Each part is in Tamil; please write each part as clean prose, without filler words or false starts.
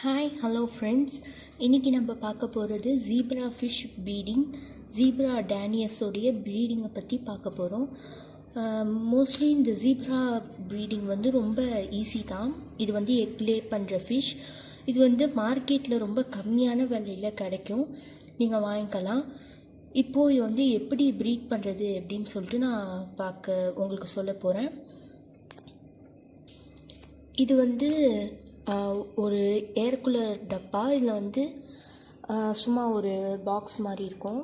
ஹாய் ஹலோ ஃப்ரெண்ட்ஸ், இன்றைக்கி நம்ம பார்க்க போகிறது ஜீப்ரா ஃபிஷ் ப்ரீடிங், ஜீப்ரா டேனியஸோடைய ப்ரீடிங்கை பற்றி பார்க்க போகிறோம். மோஸ்ட்லி இந்த ஜீப்ரா ப்ரீடிங் ரொம்ப ஈஸி தான். இது எக் லே பண்ணுற ஃபிஷ். இது மார்க்கெட்டில் ரொம்ப கம்மியான விலையில் கிடைக்கும், நீங்கள் வாங்கிக்கலாம். இப்போது இது எப்படி ப்ரீட் பண்ணுறது அப்படின்னு சொல்லிட்டு நான் உங்களுக்கு சொல்ல போகிறேன். இது ஒரு ஏர் கூலர் டப்பா. இதில் சும்மா ஒரு பாக்ஸ் மாதிரி இருக்கும்.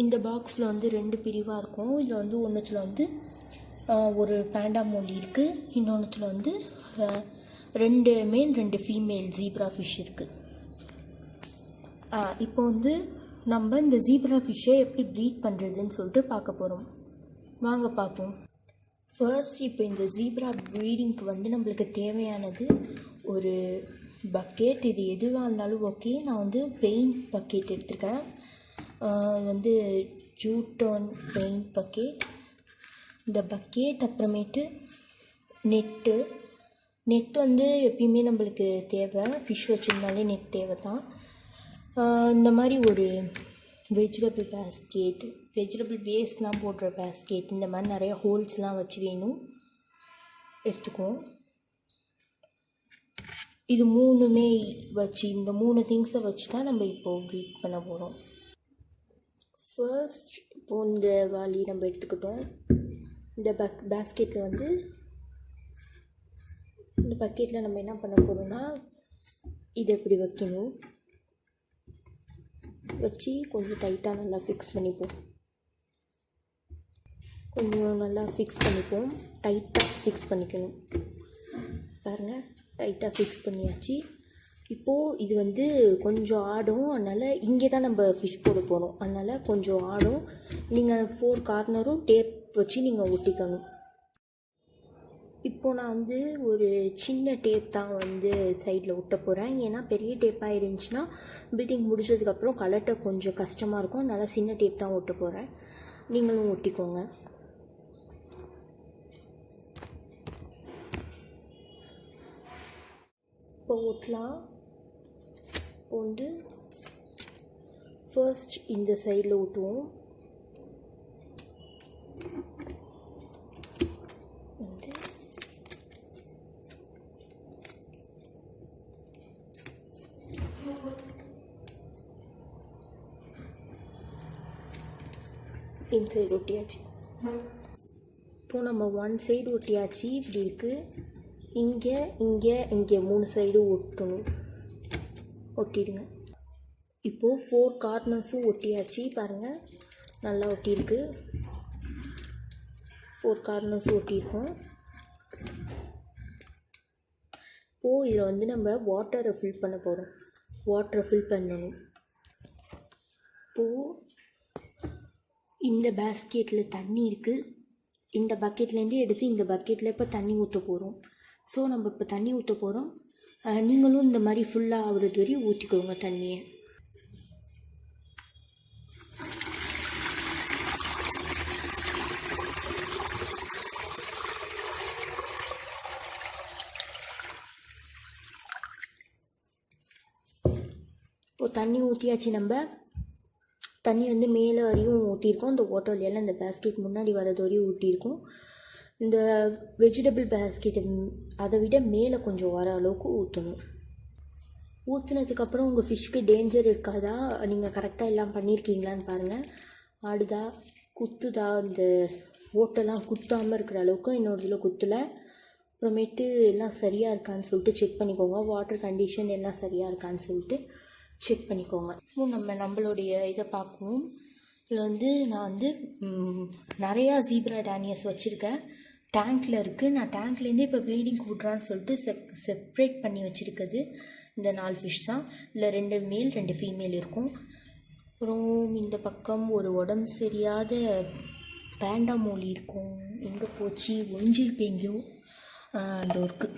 இந்த பாக்ஸில் 2 பிரிவாக இருக்கும். இதில் ஒன்றுத்தில் ஒரு பேண்டா மோலி இருக்குது, இன்னொன்றுத்தில் 2 மேல் 2 ஃபீமேல் ஜீப்ரா ஃபிஷ் இருக்குது. இப்போ நம்ம இந்த ஜீப்ரா ஃபிஷ்ஷை எப்படி ப்ரீட் பண்ணுறதுன்னு சொல்லிட்டு பார்க்க போகிறோம். வாங்க பார்ப்போம். ஃபர்ஸ்ட், இப்போ இந்த ஜீப்ரா ப்ரீடிங்க்கு நம்மளுக்கு தேவையானது ஒரு பக்கெட். இது எதுவாக இருந்தாலும் ஓகே. நான் பெயிண்ட் பக்கெட் எடுத்திருக்கேன். ஜூட்டோன் பெயிண்ட் பக்கெட். இந்த பக்கெட் அப்புறமேட்டு நெட்டு எப்பயுமே நம்மளுக்கு தேவை. ஃபிஷ் வச்சுருந்தாலே நெட் தேவை தான். இந்த மாதிரி ஒரு வெஜிடபிள் பேஸ்கெட், வெஜிடபிள் வேஸ்ட்லாம் போடுற பேஸ்கெட், இந்த மாதிரி நிறையா ஹோல்ஸ்லாம் வச்சு எடுத்துக்குவோம். இது 3மே வச்சு, இந்த 3 திங்ஸை வச்சு தான் நம்ம இப்போது ப்ரீட் பண்ண போகிறோம். ஃபர்ஸ்ட், இப்போது இந்த வாளி நம்ம எடுத்துக்கிட்டோம். இந்த பேஸ்கெட்டில் இந்த பக்கெட்டில் நம்ம என்ன பண்ண போகிறோம்னா, இதை இப்படி வைக்கணும். வச்சு கொஞ்சம் டைட்டாக நல்லா ஃபிக்ஸ் பண்ணிப்போம். டைட்டாக ஃபிக்ஸ் பண்ணிக்கணும். பாருங்கள், டைட்டாக ஃபிக்ஸ் பண்ணியாச்சு. இப்போது இது கொஞ்சம் ஆடும். அதனால் இங்கே தான் நம்ம ஃபிஷ் போட போகிறோம். அதனால் கொஞ்சம் ஆடும். நீங்கள் 4 கார்னரும் டேப் வச்சு நீங்கள் ஒட்டிக்கணும். இப்போது நான் ஒரு சின்ன டேப் தான் சைடில் ஒட்ட போகிறேன். ஏன்னா பெரிய டேப்பாக இருந்துச்சுன்னா ப்ரீடிங் முடிச்சதுக்கப்புறம் கலட்ட கொஞ்சம் கஷ்டமாக இருக்கும். அதனால் சின்ன டேப் தான் ஒட்ட போகிறேன். நீங்களும் ஒட்டிக்கோங்க. இப்போ ஒட்டலாம். ஃபர்ஸ்ட் இந்த சைடில் ஒட்டுவோம். இன்சைடு ஒட்டியாச்சு. இப்போது நம்ம 1 சைடு ஒட்டியாச்சு. இப்படி இருக்குது. இங்கே 3 சைடு ஒட்டிடுங்க. இப்போது 4 கார்னர்ஸும் ஒட்டியாச்சு. பாருங்கள், நல்லா ஒட்டியிருக்கு. 4 கார்னர்ஸும் ஒட்டியிருக்கோம். இப்போது இதில் நம்ம வாட்டரை ஃபில் பண்ண போகிறோம். பண்ணணும். இப்போது இந்த பேஸ்கெட்டில் தண்ணி இருக்குது. இந்த பக்கெட்லேருந்து எடுத்து இந்த பக்கெட்டில் இப்போ தண்ணி ஊற்ற போகிறோம். ஸோ நம்ம இப்போ தண்ணி ஊற்ற போகிறோம். நீங்களும் இந்த மாதிரி ஃபுல்லாக ஆகுறது வரையும் ஊற்றிக்கோங்க தண்ணியை. இப்போது தண்ணி ஊற்றியாச்சு. நம்ம தண்ணி மேலே வரையும் ஊற்றிருக்கோம். இந்த ஓட்ட வழியெல்லாம் இந்த பேஸ்கெட் முன்னாடி வர்றது வரையும் ஊற்றிருக்கோம். இந்த வெஜிடபிள் பேஸ்கெட்டு அதை விட மேலே கொஞ்சம் வர அளவுக்கு ஊற்றணும். ஊற்றுனதுக்கப்புறம் உங்கள் ஃபிஷ்க்கு டேஞ்சர் இருக்காதா, நீங்கள் கரெக்டாக எல்லாம் பண்ணியிருக்கீங்களான்னு பாருங்கள். ஆடுதா, குத்துதா, இந்த ஓட்டெல்லாம் குத்தாமல் இருக்கிற அளவுக்கு இன்னொரு இதில் குத்தலை. அப்புறமேட்டு எல்லாம் சரியாக இருக்கான்னு சொல்லிட்டு செக் பண்ணிக்கோங்க. வாட்டர் கண்டிஷன் எல்லாம் சரியாக இருக்கான்னு சொல்லிட்டு செக் பண்ணிக்கோங்க. நம்மளுடைய இதை பார்க்குவோம். இதில் நான் நிறையா ஜீப்ரா டேனியஸ் வச்சுருக்கேன். டேங்க்கில் இருக்குது. நான் டேங்க்லேருந்தே இப்போ ப்ரீடிங் விட்றான்னு சொல்லிட்டு செப்ரேட் பண்ணி வச்சுருக்குது இந்த 4 ஃபிஷ் தான். இதில் 2 மேல் 2 ஃபீமேல் இருக்கும். அப்புறம் இந்த பக்கம் ஒரு உடம்பு சரியாத பேண்டா மோலி இருக்கும். எங்கே போச்சு, ஒழிஞ்சிருப்பேங்கோ. அந்த ஒர்க்கு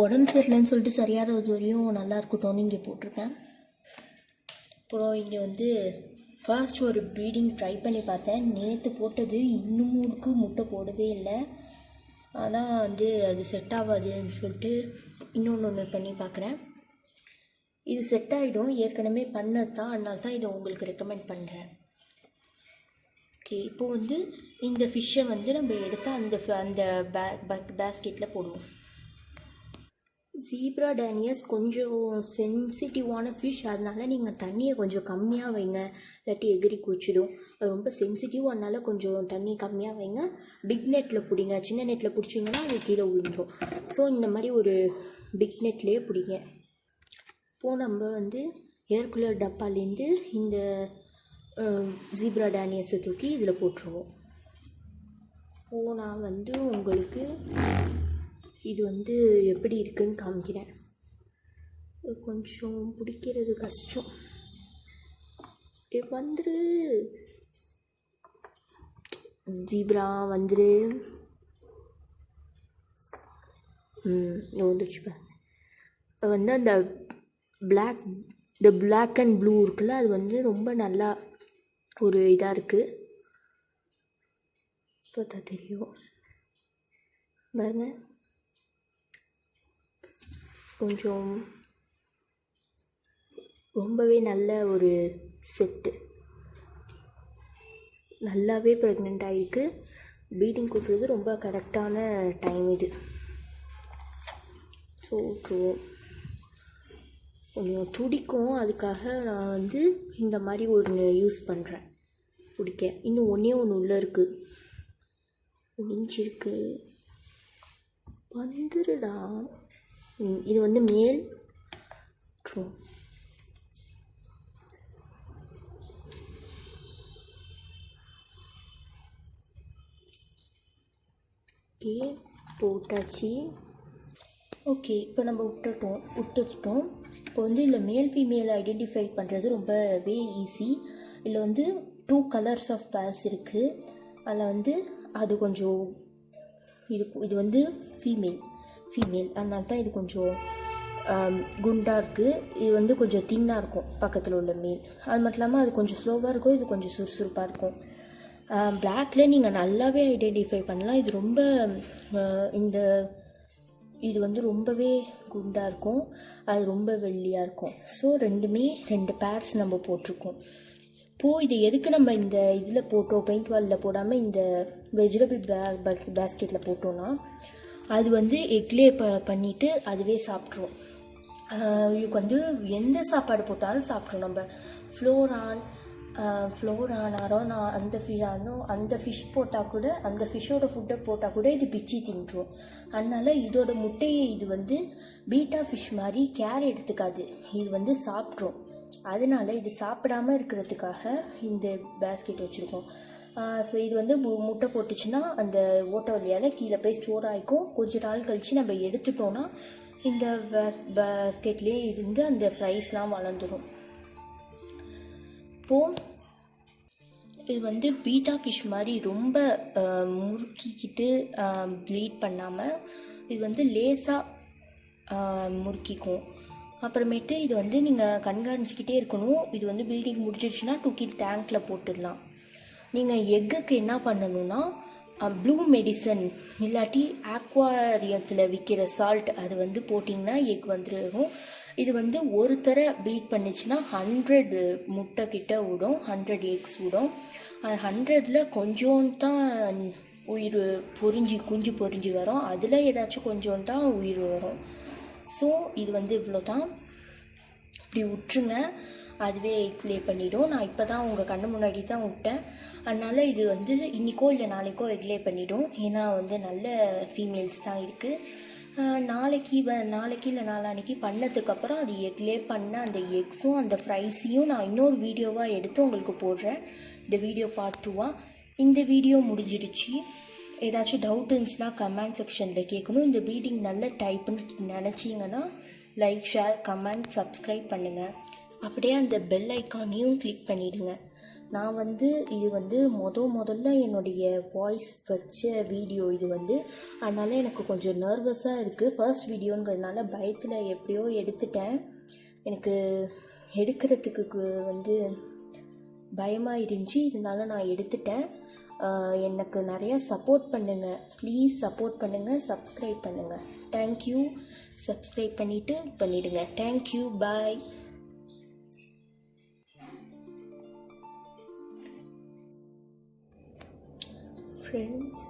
உடம்பு சரியில்லைன்னு சொல்லிட்டு சரியான வரையும் நல்லா இருக்கட்டும்னு இங்கே போட்டிருக்கேன். அப்புறம் இங்கே ஃபர்ஸ்ட் ஒரு ப்ரீடிங் ட்ரை பண்ணி பார்த்தேன். நேற்று போட்டது இன்னமும் முட்டை போடவே இல்லை. ஆனால் வந்து அது செட் ஆகாதுன்னு சொல்லிட்டு இன்னொன்று பண்ணி பார்க்குறேன். இது செட் ஆகிடும், ஏற்கனவே பண்ணது தான், அதனால தான் இதை உங்களுக்கு ரெக்கமெண்ட் பண்ணுறேன். ஓகே, இப்போது வந்து இந்த ஃபிஷ்ஷை வந்து நம்ம எடுத்து அந்த பேஸ்கெட்டில் போடுவோம். ஜீப்ரா டேனியஸ் கொஞ்சம் சென்சிட்டிவான ஃபிஷ், அதனால நீங்கள் தண்ணியை கொஞ்சம் கம்மியாக வைங்க, இல்லாட்டி எகிரி குச்சிடும். அது ரொம்ப சென்சிட்டிவ், அதனால கொஞ்சம் தண்ணி கம்மியாக வைங்க. பிக் நெட்டில் பிடிங்க, சின்ன நெட்டில் பிடிச்சிங்கன்னா அது கீழே விழுந்துடும். ஸோ இந்த மாதிரி ஒரு பிக் நெட்லேயே பிடிங்க. இப்போது நம்ம வந்து ஏர்குலர் டப்பாலேருந்து இந்த ஜீப்ரா டேனியஸை தூக்கி இதில் போட்டுருவோம். இப்போது நான் வந்து உங்களுக்கு இது வந்து எப்படி இருக்குன்னு காமிக்கிறேன். கொஞ்சம் பிடிக்கிறது கஷ்டம். வந்துரு ஜீப்ரா, வந்துரு. வந்துருச்சு. வந்து அந்த பிளாக் அண்ட் ப்ளூ இருக்குல்ல, அது வந்து ரொம்ப நல்லா ஒரு இதாக இருக்குது. பார்த்தா தெரியும் பாருங்க. கொஞ்சம் ரொம்பவே நல்ல ஒரு செட்டு, நல்லாவே ப்ரெக்னென்ட் ஆகிருக்கு. ப்ரீடிங் கொடுக்குறது ரொம்ப கரெக்டான டைம் இது. ஸோ கொஞ்சம் துடிக்கும், அதுக்காக நான் வந்து இந்த மாதிரி ஒன்று யூஸ் பண்ணுறேன் பிடிக்க. இன்னும் ஒன்றே ஒன்று உள்ளே இருக்குது, ஒழிஞ்சிருக்கு. வந்துருடா. இது வந்து மேல். ஓகே, போட்டாச்சு. ஓகே, இப்போ நம்ம விட்டுட்டோம். இப்போ வந்து இதில் மேல் ஃபீமேல் ஐடென்டிஃபை பண்ணுறது ரொம்பவே ஈஸி. இதில் வந்து 2 கலர்ஸ் ஆஃப் பேர்ஸ் இருக்குது. அதில் வந்து அது கொஞ்சம் இது வந்து ஃபீமேல், அதனால தான் இது கொஞ்சம் குண்டாக இருக்குது. இது வந்து கொஞ்சம் தின்னாக இருக்கும் பக்கத்தில் உள்ள மேல். அது மட்டும் இல்லாமல் அது கொஞ்சம் ஸ்லோவாக இருக்கும், இது கொஞ்சம் சுறுசுறுப்பாக இருக்கும். பிளாக்ல நீங்கள் நல்லாவே ஐடென்டிஃபை பண்ணலாம். இது ரொம்ப இது வந்து ரொம்பவே குண்டாக இருக்கும், அது ரொம்ப வெள்ளியாக இருக்கும். ஸோ 2 பேர்ஸ் நம்ம போட்டிருக்கோம். இப்போது இது எதுக்கு நம்ம இந்த இதில் போட்டோம், பெயிண்ட் வாலில் போடாமல் இந்த வெஜிடபிள் பேஸ்கெட்டில் போட்டோன்னா, அது வந்து எக்லே பண்ணிவிட்டு அதுவே சாப்பிட்ருவோம். இதுக்கு வந்து எந்த சாப்பாடு போட்டாலும் சாப்பிட்ருவோம். நம்ம ஃப்ளோரான் அரோனா அந்த ஃபிஷ் போட்டால் கூட, அந்த ஃபிஷ்ஷோட ஃபுட்டை போட்டால் கூட இது பிச்சு தின்றும். அதனால் இதோட முட்டையை இது வந்து பீட்டா ஃபிஷ் மாதிரி கேர் எடுத்துக்காது, இது வந்து சாப்பிட்ரும். அதனால் இது சாப்பிடாமல் இருக்கிறதுக்காக இந்த பேஸ்கெட் வச்சுருக்கோம். ஸோ இது வந்து முட்டை போட்டுச்சுன்னா அந்த ஓட்டை வழியால் கீழே போய் ஸ்டோர் ஆகிக்கும். கொஞ்ச நாள் கழித்து நம்ம எடுத்துட்டோன்னா இந்த பேஸ்கெட்லேயே இருந்து அந்த ஃப்ரைஸ்லாம் வளர்ந்துடும். இப்போது இது வந்து பீட்டா ஃபிஷ் மாதிரி ரொம்ப முறுக்கிக்கிட்டு ப்ளீட் பண்ணாமல் இது வந்து லேசாக முறுக்கிக்கும். அப்புறமேட்டு இது வந்து நீங்கள் கண்காணிச்சிக்கிட்டே இருக்கணும். இது வந்து ப்ளீடிங் முடிஞ்சிடுச்சுன்னா தூக்கி டேங்க்கில் போட்டுடலாம். நீங்கள் எக்குக்கு என்ன பண்ணணுன்னா, ப்ளூ மெடிசன் இல்லாட்டி ஆக்வாரியத்தில் விற்கிற சால்ட் அது வந்து போட்டிங்கன்னா எக் வந்துடும். இது வந்து ஒரு தர ப்ளீட் பண்ணிச்சுன்னா 100 முட்டை கிட்ட விடும், 100 எக்ஸ் விடும். 100ல் கொஞ்சம் தான் குஞ்சு பொரிஞ்சு வரும், அதில் ஏதாச்சும் கொஞ்சம் தான் உயிர் வரும். ஸோ இது வந்து இவ்வளோ தான். இப்படி விட்டுருங்க, அதுவே எக்ஸ்லே பண்ணிவிடும். நான் இப்போ தான் உங்கள் கண்ணு முன்னாடி தான் விட்டேன், அதனால் இது வந்து இன்றைக்கோ இல்லை நாளைக்கோ எக்லே பண்ணிவிடும். ஏன்னா வந்து நல்ல ஃபீமேல்ஸ் தான் இருக்குது. நாளைக்கு இல்லை நாளான்னைக்கு பண்ணதுக்கப்புறம் அது எக்லே பண்ண அந்த எக்ஸும் அந்த ஃப்ரைஸையும் நான் இன்னொரு வீடியோவாக எடுத்து உங்களுக்கு போடுறேன். இந்த வீடியோ பார்ட் 2. இந்த வீடியோ முடிஞ்சிடுச்சு. ஏதாச்சும் டவுட் இருந்துச்சுன்னா கமெண்ட் செக்ஷனில் கேட்கணும். இந்த ப்ரீடிங் நல்ல டைப்புன்னு நினச்சிங்கன்னா லைக், ஷேர், கமெண்ட், சப்ஸ்கிரைப் பண்ணுங்கள். அப்படியே அந்த பெல் ஐக்கானையும் கிளிக் பண்ணிவிடுங்க. நான் வந்து இது வந்து முதல்ல என்னுடைய வாய்ஸ் வச்ச வீடியோ இது வந்து, அதனால் எனக்கு கொஞ்சம் நர்வஸாக இருக்குது. ஃபர்ஸ்ட் வீடியோங்கிறதுனால பயத்தில் எப்படியோ எடுத்துட்டேன். எனக்கு எடுக்கிறதுக்கு வந்து பயமாக இருந்துச்சு, இதனால நான் எடுத்துட்டேன். எனக்கு நிறையா சப்போர்ட் பண்ணுங்கள், ப்ளீஸ் சப்போர்ட் பண்ணுங்கள், சப்ஸ்கிரைப் பண்ணுங்கள். தேங்க்யூ. சப்ஸ்கிரைப் பண்ணிவிடுங்க. தேங்க்யூ. பாய். ஃப்ரெண்ட்ஸ்,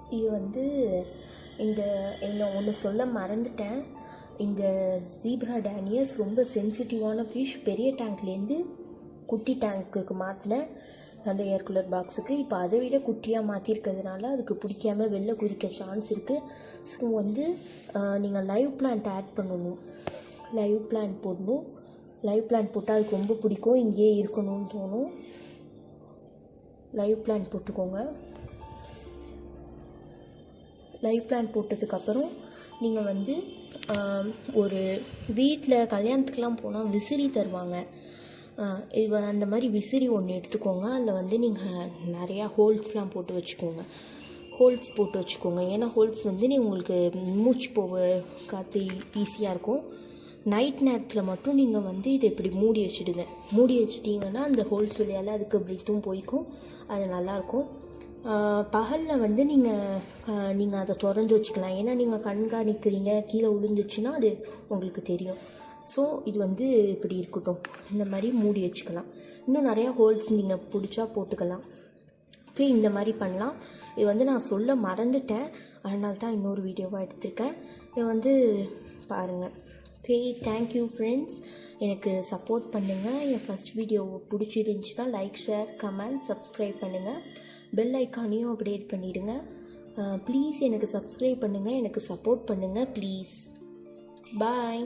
இது என்ன ஒன்று சொல்ல மறந்துட்டேன். இந்த ஜீப்ரா டேனியஸ் ரொம்ப சென்சிட்டிவான ஃபிஷ். பெரிய டேங்க்லேருந்து குட்டி டேங்க்குக்கு மாற்றினேன், அந்த ஏர் கூலர் பாக்ஸுக்கு. இப்போ அதை விட குட்டியாக மாற்றிருக்கிறதுனால அதுக்கு பிடிக்காமல் வெளில குதிக்க சான்ஸ் இருக்குது. ஸோ நீங்கள் லைவ் பிளான்ட் ஆட் பண்ணணும், லைவ் பிளான்ட் போடணும். லைவ் பிளான்ட் போட்டால் அதுக்கு ரொம்ப பிடிக்கும், இங்கேயே இருக்கணும்னு தோணும். லைவ் பிளான்ட் போட்டுக்கோங்க. லைவ் பிளான்ட் போட்டதுக்கப்புறம் நீங்கள் ஒரு வீட்டில் கல்யாணத்துக்கெலாம் போனால் விசிறி தருவாங்க. அந்த மாதிரி விசிறி ஒன்று எடுத்துக்கோங்க. அதில் நீங்கள் நிறையா ஹோல்ஸ்லாம் போட்டு வச்சுக்கோங்க. ஏன்னா ஹோல்ஸ் உங்களுக்கு மூச்சு போக காற்று ஈஸியாக இருக்கும். நைட் நேரத்தில் மட்டும் நீங்கள் இதை இப்படி மூடி வச்சிட்டிங்கன்னா அந்த ஹோல்ஸ் வழியால் அதுக்கு ப்ரீத்தும் போய்க்கும், அது நல்லாயிருக்கும். பகலில் நீங்கள் அதை திறந்து வச்சுக்கலாம். ஏன்னா நீங்கள் கண்காணிக்கிறீங்க, கீழே விழுந்துச்சுன்னா அது உங்களுக்கு தெரியும். ஸோ இது இப்படி இருக்கட்டும், இந்த மாதிரி மூடி வச்சுக்கலாம். இன்னும் நிறையா ஹோல்ஸ் நீங்கள் பிடிச்சா போட்டுக்கலாம். ஓகே, இந்த மாதிரி பண்ணலாம். இது நான் சொல்ல மறந்துட்டேன், அதனால தான் இன்னொரு வீடியோவாக எடுத்திருக்கேன். இது பாருங்கள். Okay, thank you friends. எனக்கு சப்போர்ட் பண்ணுங்கள். என் ஃபஸ்ட் வீடியோ பிடிச்சிருந்துச்சின்னா லைக், ஷேர், கமெண்ட், சப்ஸ்கிரைப் பண்ணுங்கள். பெல் ஐக்கானையும் அப்படியே இது பண்ணிவிடுங்க. ப்ளீஸ் எனக்கு சப்ஸ்கிரைப் பண்ணுங்கள், எனக்கு சப்போர்ட் பண்ணுங்கள் ப்ளீஸ். பாய்.